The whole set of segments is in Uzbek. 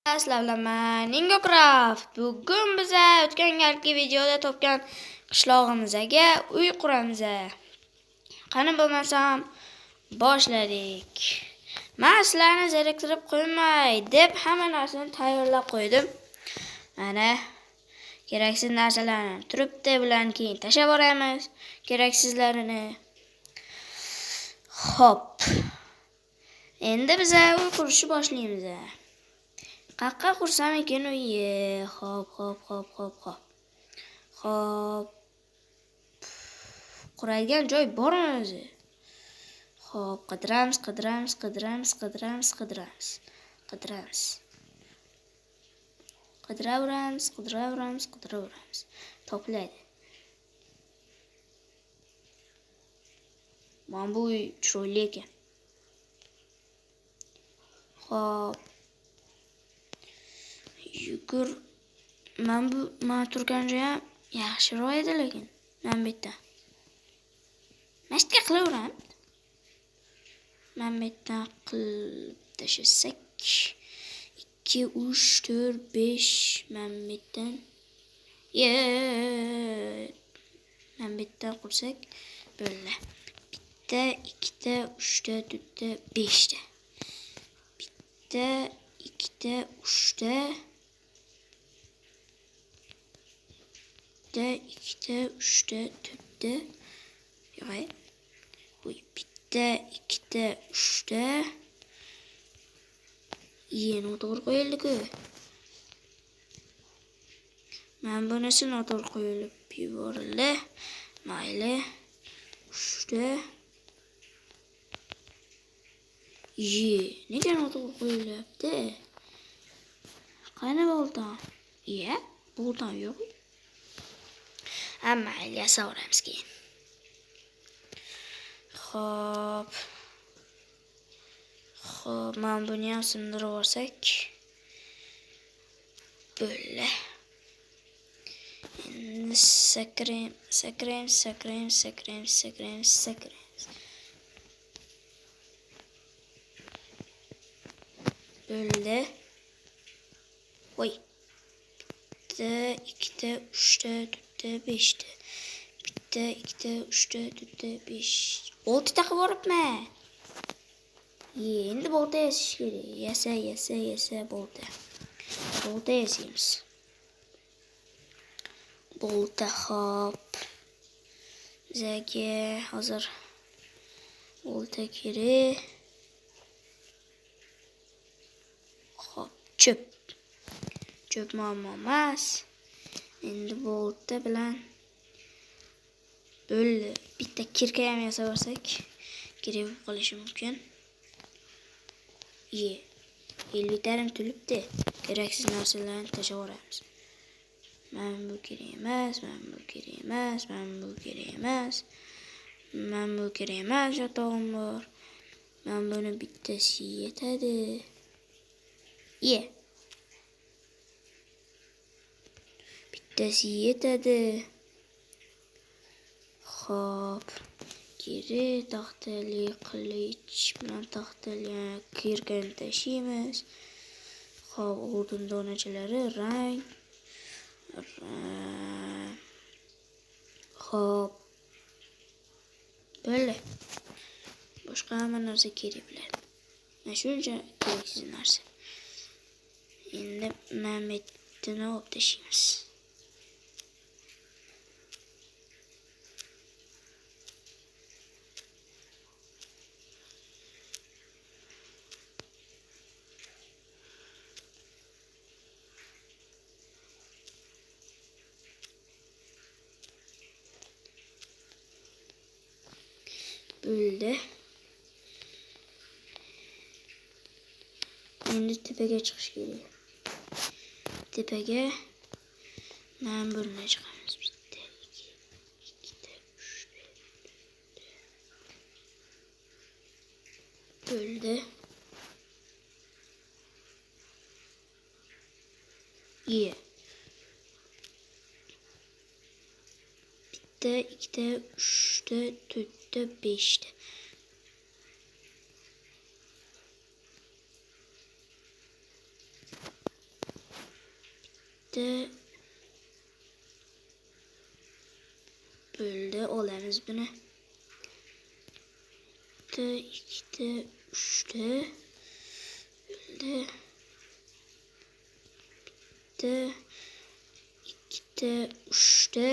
Assalomu Minecraft. Bugun biz o'tgan galgi videoda topgan qishlog'imizga uy quramiz. Qani bo'lmasam boshladik. Men sizlarni zeriktirib qo'ymay deb hamma narsani tayyorlab qo'ydim. Mana keraksiz narsalarni turibdi bilan keyin tashlab yuboramiz. Keraksizlarini. Hop. Endi biz uy qurishni boshlaymiz. Qaqqa qursam ekan uyi. Hop. Quradigan joy bormi o'zi? Hop, qidiramiz. Qidiraveramiz. Toplaydi. Mana bu uy chiroyli ekan. Hop. Yugur. Men turgan joyim yaxshiroq edi lekin. Men bitta. Mashqa qilaveram. Men bitta qilib tashlasak 2, 3, 4, 5 men bittan. Men bitta qursak bo'ldi. 1, 2, 3, 4, 5 ta. 1, 2, 3 ta. 1, 2, 3 ta, 4 ta. Yo'q. Uy, 1, 2, 3 ta. Noto'g'ri qo'yildi-ku. Men bunisi noto'g'ri qo'yilib yuborildi. Mayli. 3 ta. Nega noto'g'ri qo'yilyapti? Qani bo'ldim? Bo'ldim yo'q. Mayli, yasaveramiz keyin. Hop, men buni ham sindirib olsak bo'ldi. Endi sakraymiz. Bo'ldi. Voy. 1, 2, 3, 4, 5 ta. 1, 2, 3, 4, 5. 6 ta qilib boribman. Endi bolta yasish kerak. Yasa bolta. Bolta yasaymiz. Bolta hop. Bizga hozir bolta kerak. Hop, chöp muammo emas. Endi bolta bilan bo'ldi. Bitta kirka ham yasab olsak kerak qolishi mumkin. 50 tarim tulibdi. Keraksiz narsalarni tashlab yuboramiz. Men bu kerak emas. Yotog'im bor. Men buni bittasi yetadi. Bittasi yetadi. Hop. Geri taxtali qilich bilan taxtali kirkani tashlaymiz. Hop, o'tin donachalari rang. Hop. Bo'ldi. Boshqa hamma narsa kerak bo'ladi. Mana shuncha keraksiz narsa. Endi men bittani olib tashlaymiz. Bo'ldi. Endi tepaga chiqish kerak. Tepaga men bunga chiqamiz. 1, 2, 3, 4. Bo'ldi. 1, 2, 3, 4, 5 ta. bitta bo'ldi. Olamiz buni. Bitta, ikkita, uchta bo'ldi. Bitta, ikkita, uchta.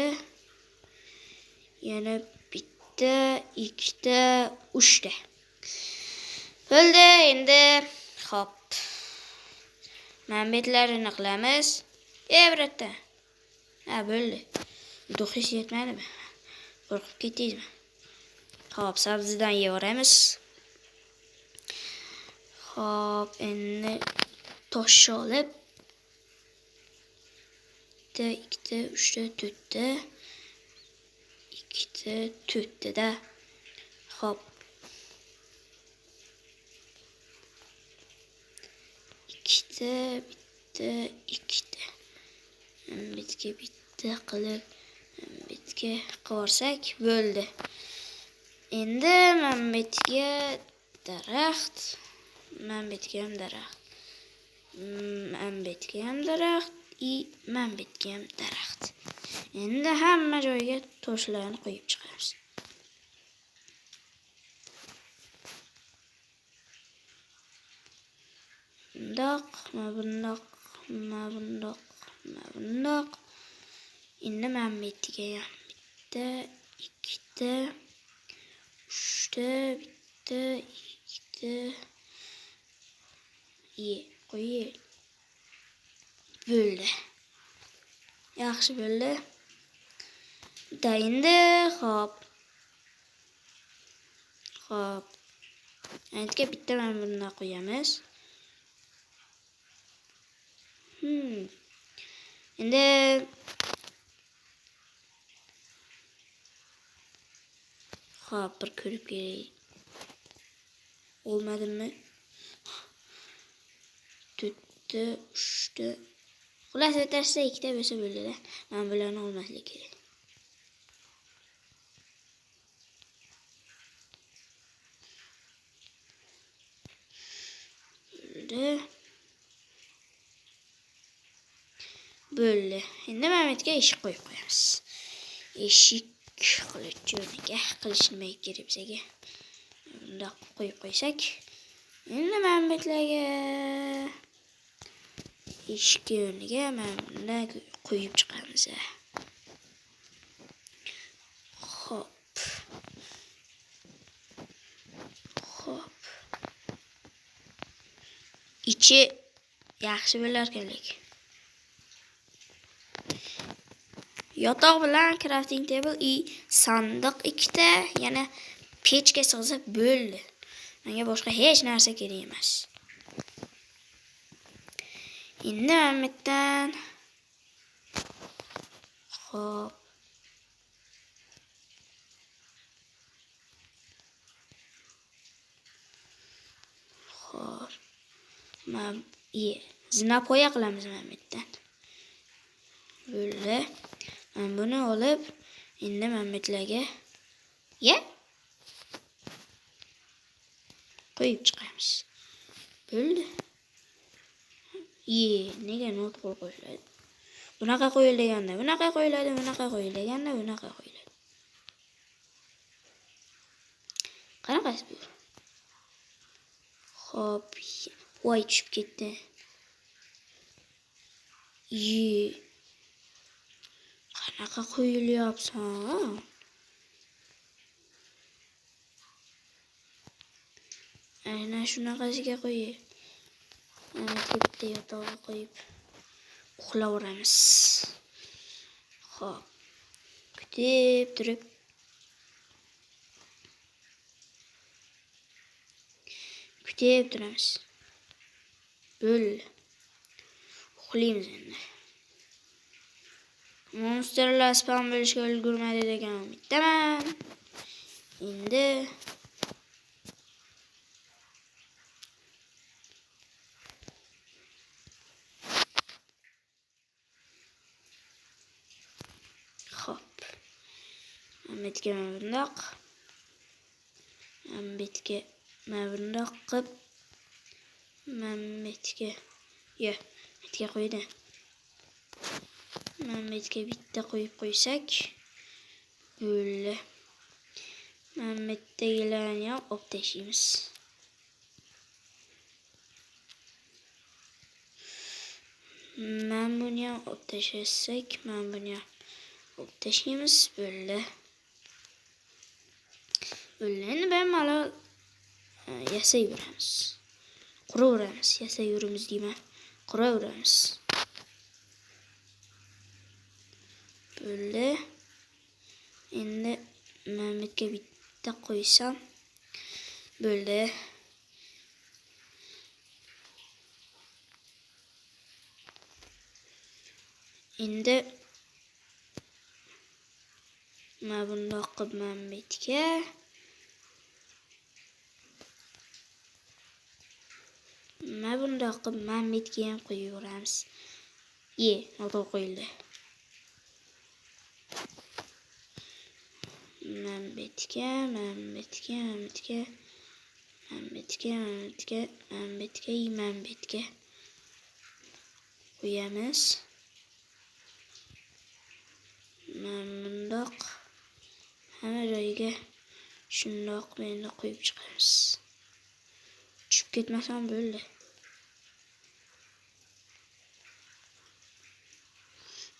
Yana bitta, ikkita, uchta. Bo'ldi. Endi hop. Manbetlarini qilamiz. Biratda. Ha, bo'ldi. Do'xis yetmadimi? Qo'rqib ketdingizmi? Hop, sabzidan yevoramiz. Hop, endi tosh olib bitta, ikkita, uchta, to'rtta. Ikkita, to'rtta da. Hop. Ikkita, bitta, ikkita. Bitga bitta qilib bitga qilsak bo'ldi. Endi manbetga daraxt, manbetga ham daraxt. Manbetga ham daraxt, manbetga ham daraxt. Endi hamma joyga toshlarni qo'yib chiqamiz. Bundoq, bundoq, bundoq, bundoq. Endi manbetga ham bitta, ikkita, uchta, bitta, ikkita. Qo'ying. Bo'ldi. Yaxshi bo'ldi. Da endi hop. Hop. Endi bitta mana bundan qo'yamiz. Endi hop, bir ko'rib keling. Olmadimi? To'rtta, uchta. Xullas o'rtasida ikkita bo'lsa bo'ldi-da. Men bularni olmaslik kerak. Bo'ldi. Endi Mehmetga eshik qo'yib qo'yamiz. Eshik qilich o'rniga, qilich nimaga kerak bizga? Bundoq qo'yib qo'ysak, endi Mehmetlarga eshik o'rniga mana qo'yib chiqamiz. Hop. Hop. Ichi yaxshi bo'lar kerak. Yotoq bilan crafting table sandiq ikkita, yana pechga sig'sa bo'ldi. Menga boshqa hech narsa kerak emas. Endi Mehmetdan hop. Hop. Zinapoya qilamiz Mehmetdan. Bo'ldi. Men buni olib, endi Mehmetlarga qo'yib chiqamiz. Bo'ldi. Nega not qo'yiladi? Bunaqa qo'yilganda, bunaqa qo'yiladi, bunaqa qo'yilganda, bunaqa qo'yiladi. Qanaqasi bu? Hop, voy tushib ketdi. Qanaqa qo'yilyapsan? Aynan shunaqasiga qo'yib. Mana bitta yotog'iga qo'yib uxlayveramiz. Hop. Kutib turib. Kutib turamiz. Bo'ldi. Uxlaymiz endi. Monsterlar spam bo'lishga ulgurmadi degan umiddaman. Endi hop. Mehmetga bundoq. Mehmetga bundoq qilib Mehmetga qo'ydi. Mehmetga bitta qo'yib qo'ysak, bo'ldi. Mehmetdagilarni ham olib tashlaymiz. Men buni ham olib tashlasak, men buni ham olib tashlaymiz. Bo'ldi. Endi ben malol yasayveramiz. Quraveramiz. Yasayveramiz deyman. Quraveramiz. Bo'ldi. Endi Mehmetga bitta qo'ysam bo'ldi. Endi mana bundoq qilib Mehmetga ham qo'yaveramiz. Noto'g'ri qo'yildi. Mehmetga qo'yamiz. Bundoq hamma joyiga shundoq meni qo'yib chiqamiz. Tushib ketmasam bo'ldi.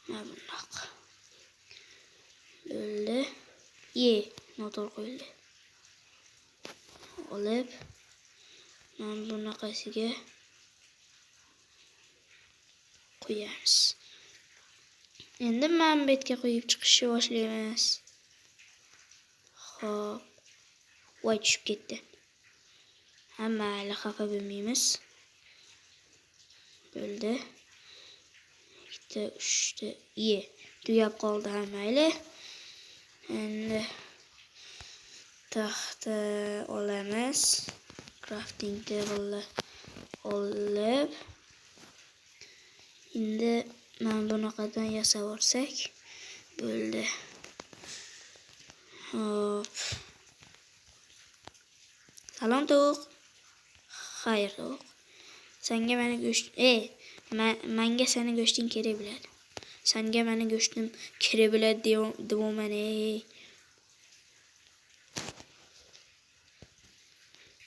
Mana bundoq. Bo'ldi. Noto'g'ri qo'yildi. Olib, mana bunaqasiga qo'yamiz. Endi Mehmetga qo'yib chiqishni boshlaymiz. Xo'p. Voy, tushib ketdi. Mayli, xafa bo'lmaymiz. Bo'ldi. 2 3 ta tugab qoldi. Mayli. Endi taxta olamiz. Crafting table olib, endi men bunaqadan yasavorsak bo'ldi. Hop. Salom tovuq. Xayr tovuq. Senga meni go'sht, menga seni go'shting kerak bo'ladi. Senga meni go'shtim kerak bo'ladi deyman.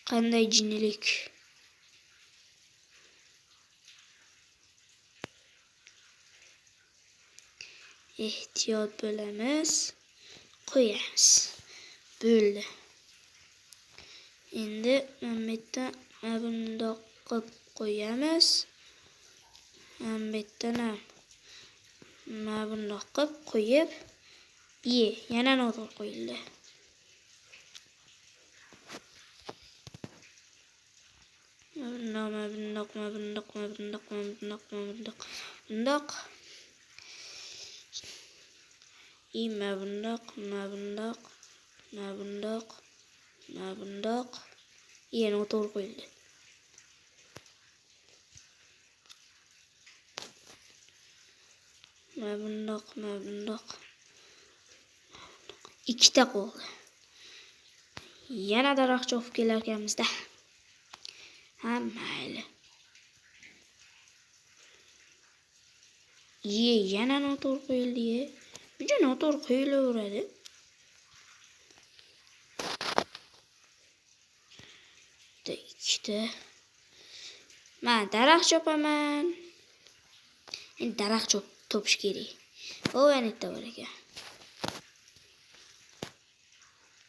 Qanday jinnilik. Ehtiyot bo'lamiz. Qo'yamiz. Bo'ldi. Endi Mehmetdan bundoq qilib qo'yamiz. Mehmetdan ham bundoq qilib qo'yib, yana noto'g'ri qo'yildi. Bundoq. Noto'g'ri qo'yildi. Bundoq. Ikkita qoldi. Yana daraxt chopib kelar ekanmiz-da. Mayli. Yana noto'g'ri qo'yildi. Buncha noto'g'ri qo'yilaveradi. Ikkita. Men daraxt chopaman. Endi daraxt topish kerak. Yanetta bor ekan.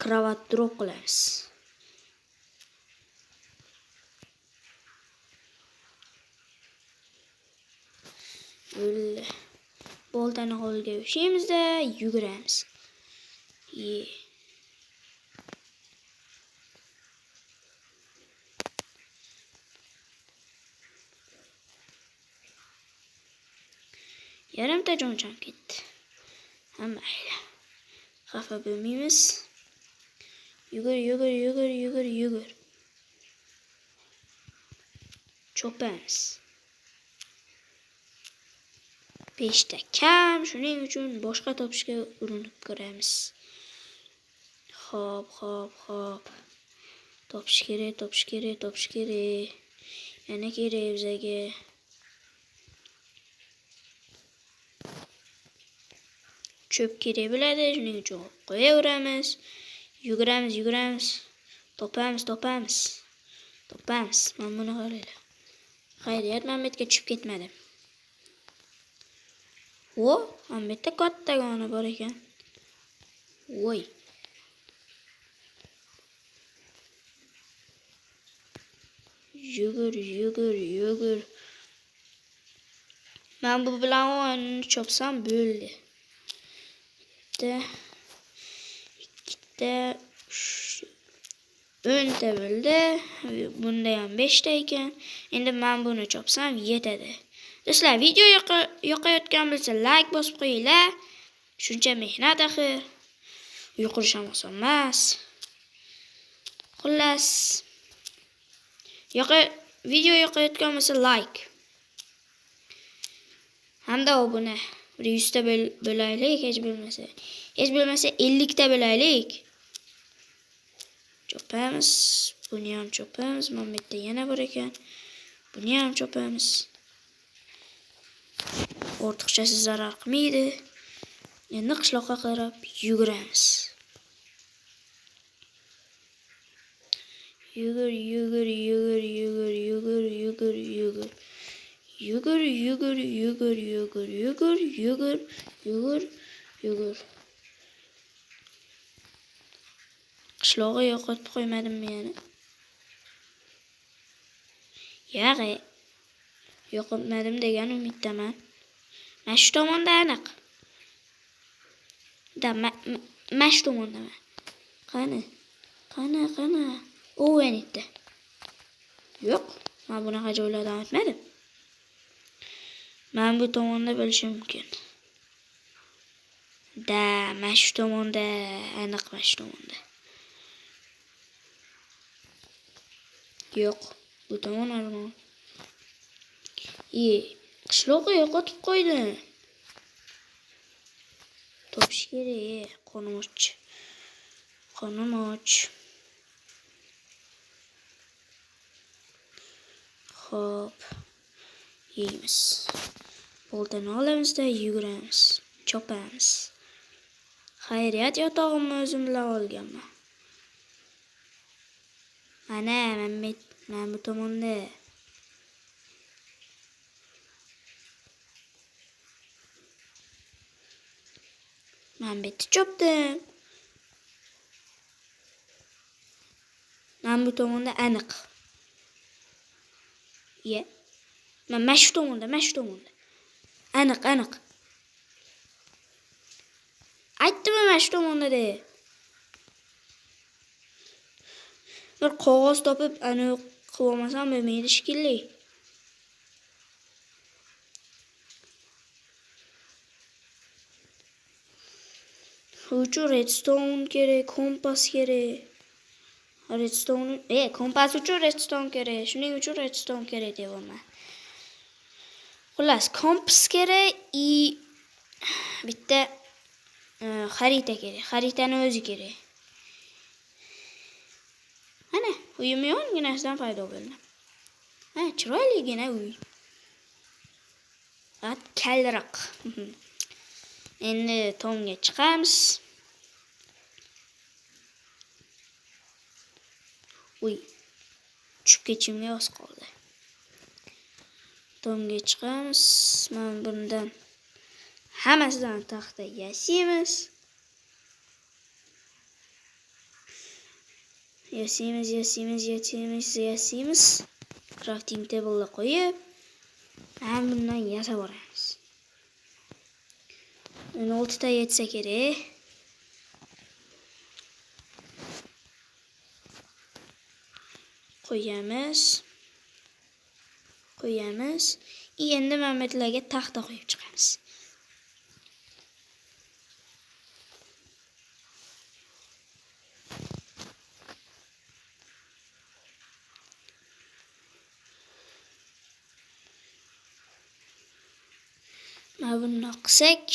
Kravat drop qilamiz. Boltani qo'lga ushlaymiz-da, yuguramiz. Yarimta joncham ketdi. Mayli. Xafa bo'lmaymiz. Yugur. Chopamiz. 5 ta kam, shuning uchun boshqa topishga urinib ko'ramiz. Xo'p. Topish kerak. Yana kerak bizga. cho'p kerak bo'ladi. Shuning uchun qo'yaveramiz. Yuguramiz. Topamiz. Mana buni qaranglar. Xayriyat, men bu yerga tushib ketmadim. Mana bu yerda kattagina bor ekan. Voy. Yugur. Men bu bilan o'yinni chopsam bo'ldi. Ikkita 10 ta bo'ldi. Bunda ham 5 ta ekan. Endi men buni chopsam yetadi. Do'stlar, video yoqayotgan bo'lsa like bosib qo'yinglar. Shuncha mehnat axir. Uy qurish ham oson emas. Xullas, video yoqayotgan bo'lsa like. Hamda obuna. 100 ta bo'laylik, hech bo'lmasa 50 ta bo'laylik. Chopamiz. Buni ham chopamiz. Mana bu yerda yana bor ekan. Buni ham chopamiz. Ortiqchasi zarar qilmaydi. Endi qishloqqa qarab yuguramiz. Yugur. Qishlog'i yo'qotib qo'ymadimmi yana? Yo'q. Yo'qotmadim degan umiddaman. Mana shu tomonda aniq. Mana shu tomondaman. Qani? O'ynaydi. Yo'q, men bunaqa joylardan o'tmadim. Men bu tomonda bo'lishim mumkin. Mana shu tomonda, aniq mana shu tomonda. Yo'q, bu tomon armon. Qishloqqa yo'qotib qo'ydim. Topish kerak, qo'nim och. Xo'p. Yeymiz. Boltani olamizda, yuguramiz, chopamiz. Xayriyat, yotog'imni o'zim bilan olganman. Mana bu tomonda. Men bu yerda chopdim. Men bu tomonda aniq. Mana shu tomonda. Aniq. Aytdim mana shu tomonda de. Bir qog'oz topib, ana qilib olmasam bo'lmaydi shekilli. Uchun redstone kerak, kompas kerak. Kompas uchun redstone kerak. Shuning uchun redstone kerak deyapman. Xullas, kompas kerak, bitta xarita kerak. Xaritani o'zi kerak. Mana, uyim yonginasidan paydo bo'ldi. Chiroyligina uy. Kalroq. Endi tomga chiqamiz. Tushib ketishimga oz qoldi. Tomga chiqamiz. Men bundan hammasidan taxta yasaymiz. Crafting table qo'yib, men bundan yasab boramiz. 16 ta yetsa kerak. Qo'yamiz. Endi Mehmetlarga taxta qo'yib chiqamiz. Mana buni qilsak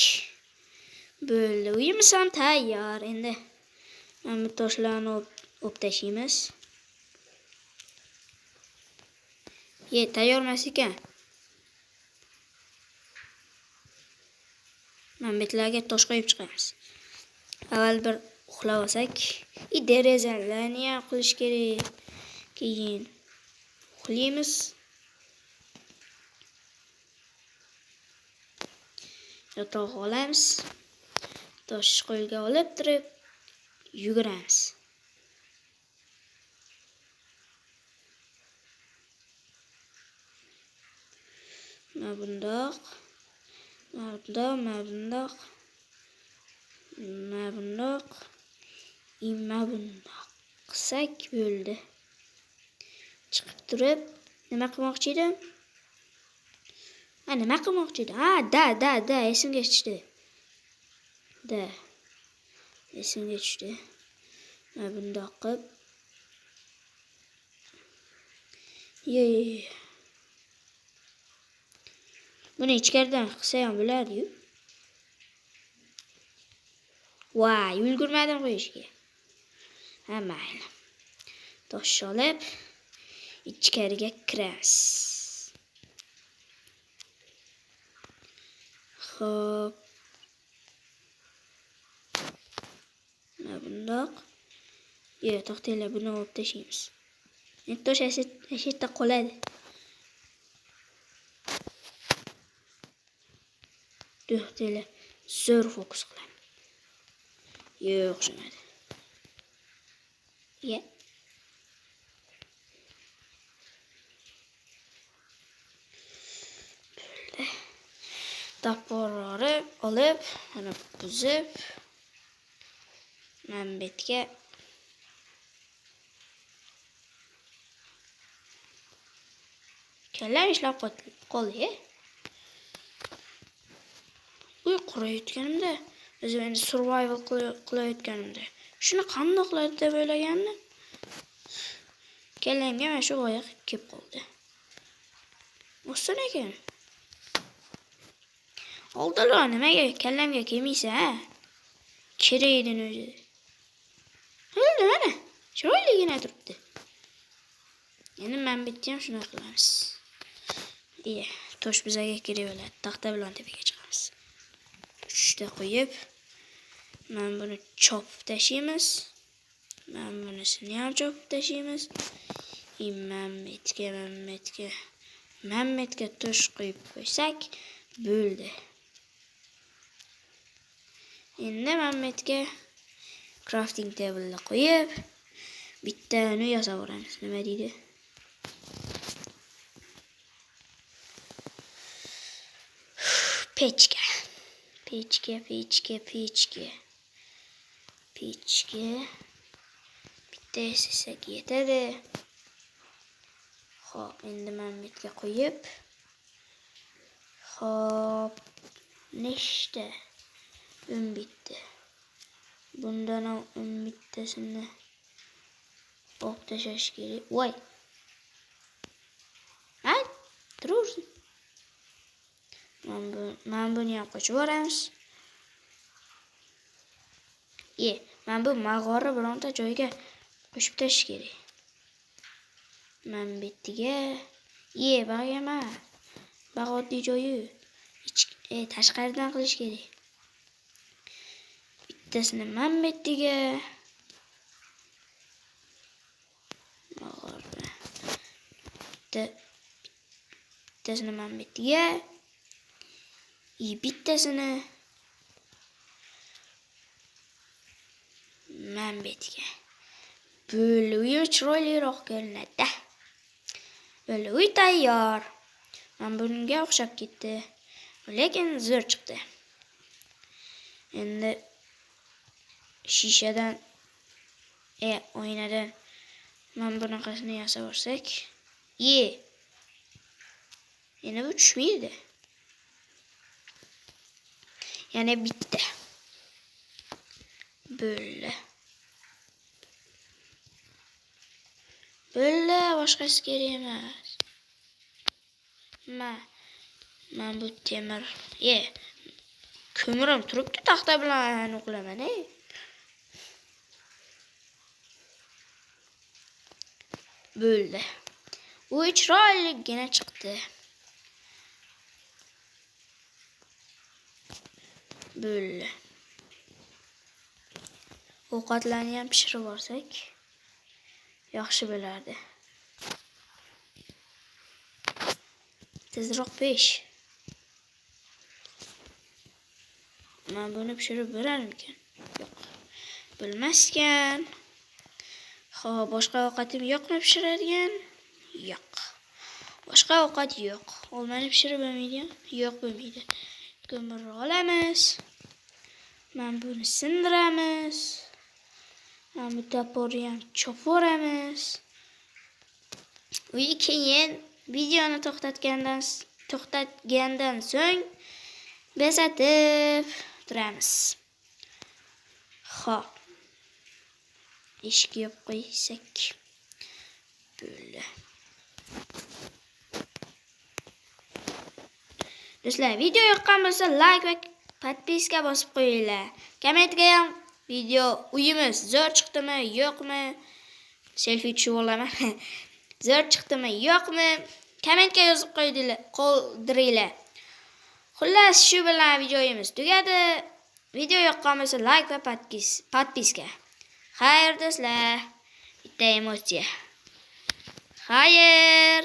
bo'ldi. Uyimiz ham tayyor. Endi mana bu toshlarni olib tashlaymiz. Tayyor emas ekan. Manbetlarga tosh qo'yib chiqamiz. Avval bir uxlab olsak, derazalarni ham qilish kerak. Keyin uxlaymiz. Yotoq olamiz. Tosh qo'lga olib turib yuguramiz. Bundoq qilsak bo'ldi. Chiqib turib nima qilmoqchi edim? Nima qilmoqchi edim? Da, esimga tushdi. Esimga tushdi. Bundoq qilib buni ichkaridan qilsa ham bo'lardi-yu. Voy, ulgurmadim qo'yishga. Mayli. Tosh olib ichkariga kiramiz. Xo'p. Bundoq. To'xtanglar, buni olib tashlaymiz. Endi tosh yerda qoladi. To'xtanglar, zo'r fokus qilaman. Yo'q, o'xshamadi. Bo'ldi. Toporni olib, mana buzib, Manbetga kallam ishlab qoldi. Uy qurayotganimda, o'zim endi survival qilayotganimda, shuni qandoq qiladi deb o'ylagandim. Kallamga mana shu oyoq kelib qoldi. O'ssin ekan. Oldilar, nimaga kallamga kelmaysan, ha? Kerakdin o'zi. Bo'ldi, mana. Chiroyligina turibdi. Endi Manbetni ham shuna qilamiz. Tosh bizaga kerak bo'ladi. Taxta bilan tepaga chiqamiz. 3 ta qo'yib, mana buni chopib tashlaymiz. Mana bunisini ham chopib tashlaymiz. Manbetga tosh qo'yib qo'ysak, bo'ldi. Endi Manbetga crafting table qo'yib, bittani yasab olamiz. Nima deydi? Pechka. Bitta yasasak yetadi. Xo'p, endi Manbetga qo'yib. Xo'p, nechta? 10 bitta. Bundan ham 10 bittasini olib tashlash kerak. Voy. Turursin. Mana buni ham qo'shib yuboramiz. Mana bu mag'ora bironta joyga qo'shib tashlash kerak. Manbetga, bag'ama. Bag' oddiy joyi. Tashqaridan qilish kerak. Bittasini Manbetga. Bittasini Manbetga. Bittasini Manbetga. Bo'ldi, uy chiroyliroq ko'rinadi. Bo'ldi, uy tayyor. Mana bunga o'xshab ketdi. Lekin zo'r chiqdi. Endi shishadan oynadan mana bunaqasini yasab olsak, endi bu tushmaydi. Yana bitta. Bo'ldi, boshqasi kerak emas. Mana bu temir. Ko'mirim turibdi, taxta bilan o'qlaman. Bo'ldi. U chiroyligina chiqdi. Böyle. Ovqatlarni ham pishirib olsak yaxshi bo'lardi. Tezroq pish. Men buni pishirib berarmikan? Yo'q. Bilmaskan. Xo'p, boshqa ovqatim yo'qmi pishiradigan? Yo'q. Boshqa ovqat yo'q. Olmani pishirib bo'lmaydi? Yo'q, bo'lmaydi. Ko'mir olamiz. Men buni sindiramiz. Men bu toporni ham chopib olamiz. Uy keyin videoni to'xtatgandan so'ng bezatib turamiz. Xo'p. Eshik yopib qo'ysak. Böyle. Do'stlar, video yoqqan bo'lsa like va podpiska bosib qo'yinglar. Kommentga ham video uyimiz zo'r chiqdimi, yo'qmi? Selfie tushib olaman. Zo'r chiqdimi, yo'qmi? Kommentga yozib qoldiringlar. Xullas, shu bilan videomiz tugadi. Video yoqqan bo'lsa like va podpiska. Xayr do'stlar. Bitta emotsiya. Xayr.